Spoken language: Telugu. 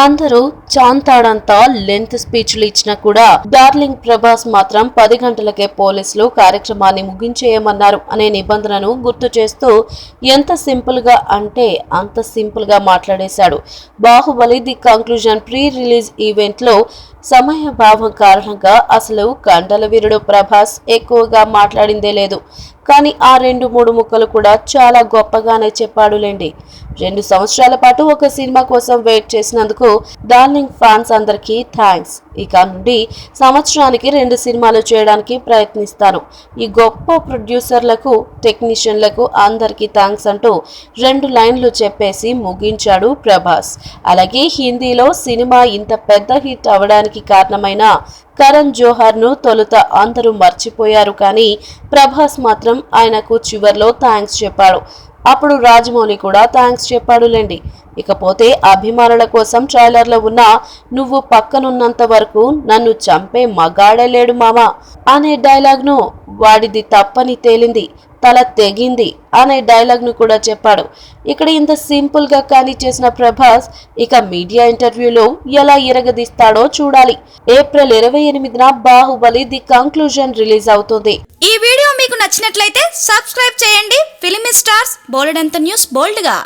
అందరూ చాంతాడంతా లెంత్ స్పీచ్లు ఇచ్చినా కూడా డార్లింగ్ ప్రభాస్ మాత్రం 10 గంటలకే పోలీసులు కార్యక్రమాన్ని ముగించేయమన్నారు అనే నిబంధనను గుర్తు చేస్తూ ఎంత సింపుల్ గా అంటే అంత సింపుల్ గా మాట్లాడేశాడు. Baahubali the conclusion pre release event లో సమయభావం కారణంగా అసలు కండల వీరుడు ప్రభాస్ ఎక్కువగా మాట్లాడిందే లేదు. కానీ ఆ 2-3 ముక్కలు కూడా చాలా గొప్పగానే చెప్పాడులేండి. 2 సంవత్సరాల పాటు ఒక సినిమా కోసం వెయిట్ చేసినందుకు డార్లింగ్ ఫ్యాన్స్ అందరికీ థ్యాంక్స్. ఇక నుండి సంవత్సరానికి 2 సినిమాలు చేయడానికి ప్రయత్నిస్తాను. ఈ గొప్ప ప్రొడ్యూసర్లకు, టెక్నీషియన్లకు అందరికీ థ్యాంక్స్ అంటూ 2 లైన్లు చెప్పేసి ముగించాడు ప్రభాస్. అలాగే హిందీలో సినిమా ఇంత పెద్ద హిట్ అవడానికి కారణమైన కరణ్ జోహర్ ను తొలుత అందరూ మర్చిపోయారు, కానీ ప్రభాస్ మాత్రం ఆయనకు చివర్లో థ్యాంక్స్ చెప్పాడు. అప్పుడు రాజమౌళి కూడా థ్యాంక్స్ చెప్పాడులేండి. ఇకపోతే అభిమానుల కోసం ట్రైలర్ లో ఉన్న "నువ్వు పక్కనున్నంత వరకు నన్ను చంపే మగాడే లేడు మామా" అనే డైలాగ్ ను వాడిది తప్పని తేలింది, తల తెగింది అనే డైలాగ్ ను కూడా చెప్పాడు. ఇక్కడ ఇంత సింపుల్ గా కానీ చేసిన ప్రభాస్ ఇక మీడియా ఇంటర్వ్యూలో ఎలా ఇరగదీస్తాడో చూడాలి. ఏప్రిల్ 28న బాహుబలి ది కంక్లూజన్ రిలీజ్ అవుతుంది. ఈ వీడియో మీకు నచ్చినట్లయితే సబ్స్క్రైబ్ చేయండి. ఫిలిమి స్టార్స్ బోలెడంత న్యూస్ బోల్డ్ గా.